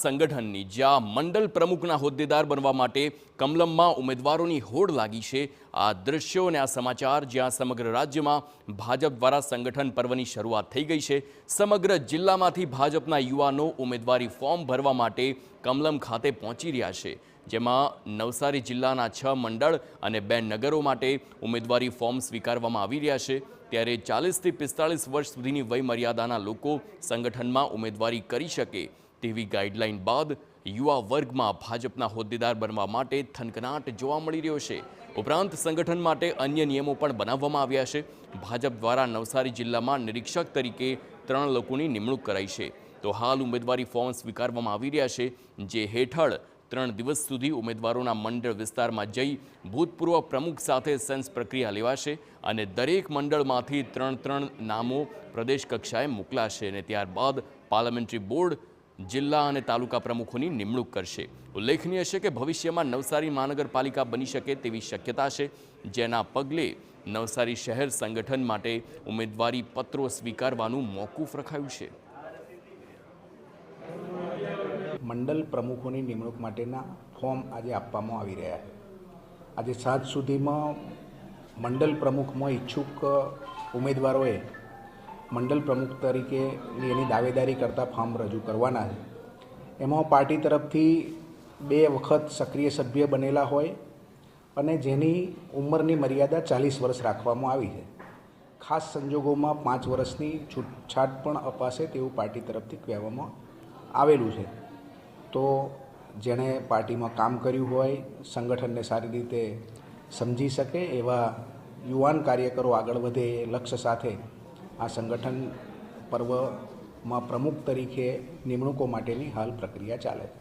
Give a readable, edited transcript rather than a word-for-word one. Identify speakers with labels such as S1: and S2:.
S1: સંગઠનની જ્યાં મંડળ પ્રમુખના હોદ્દેદાર બનવા માટે કમલમમાં ઉમેદવારોની હોડ લાગી છે। આ દ્રશ્યો અને આ સમાચાર જ્યાં સમગ્ર રાજ્યમાં ભાજપ દ્વારા સંગઠન પર્વની શરૂઆત થઈ ગઈ છે। સમગ્ર જિલ્લામાંથી ભાજપના યુવાનો ઉમેદવારી ફોર્મ ભરવા માટે કમલમ ખાતે પહોંચી રહ્યા છે, જેમાં નવસારી જિલ્લાના 6 મંડળ અને 2 નગરો માટે ઉમેદવારી ફોર્મ સ્વીકારવામાં આવી રહ્યા છે। ત્યારે 40 થી 45 વર્ષ સુધીની વય મર્યાદાના લોકો સંગઠનમાં ઉમેદવારી કરી શકે તેવી ગાઈડલાઈન બાદ યુવા વર્ગમાં ભાજપના હોદ્દેદાર બનવા માટે થનગનાટ જોવા મળી રહ્યો છે। ઉપરાંત સંગઠન માટે અન્ય નિયમો પણ બનાવવામાં આવ્યા છે। ભાજપ દ્વારા નવસારી જિલ્લામાં નિરીક્ષક તરીકે 3 લોકોની નિમણૂક કરાઈ છે, તો હાલ ઉમેદવારી ફોર્મ સ્વીકારવામાં આવી રહ્યા છે, જે હેઠળ 3 દિવસ સુધી ઉમેદવારોના મંડળ વિસ્તારમાં જઈ ભૂતપૂર્વ પ્રમુખ સાથે સેન્સ પ્રક્રિયા લેવાશે અને દરેક મંડળમાંથી 3 નામો પ્રદેશ કક્ષાએ મોકલાશે અને ત્યારબાદ પાર્લામેન્ટરી બોર્ડ જિલ્લા અને તાલુકા પ્રમુખોની નિમણૂક કરશે। ઉલ્લેખનીય છે કે ભવિષ્યમાં નવસારી મહાનગરપાલિકા બની શકે તેવી શક્યતા છે, જેના પગલે નવસારી શહેર સંગઠન માટે ઉમેદવારી પત્રો સ્વીકારવાનું મોકૂફ રખાયું છે।
S2: મંડળ પ્રમુખોની નિમણૂક માટેના ફોર્મ આજે આપવામાં આવી રહ્યા છે। આજે 7 સુધીમાં મંડળ પ્રમુખમાં ઈચ્છુક ઉમેદવારોએ મંડળ પ્રમુખ તરીકેની એની દાવેદારી કરતા ફોર્મ રજૂ કરવાના છે। એમાં પાર્ટી તરફથી 2 વખત સક્રિય સભ્ય બનેલા હોય અને જેની ઉંમરની મર્યાદા 40 વર્ષ રાખવામાં આવી છે। ખાસ સંજોગોમાં 5 વર્ષની છૂટછાટ પણ અપાશે તેવું પાર્ટી તરફથી કહેવામાં આવેલું છે। તો જેણે પાર્ટીમાં કામ કર્યું હોય, સંગઠનને સારી રીતે સમજી શકે એવા યુવાન કાર્યકરો આગળ વધે એ લક્ષ્ય સાથે આ સંગઠન પર્વમાં પ્રમુખ તરીકે નિમણૂકો માટેની હાલ પ્રક્રિયા ચાલે છે।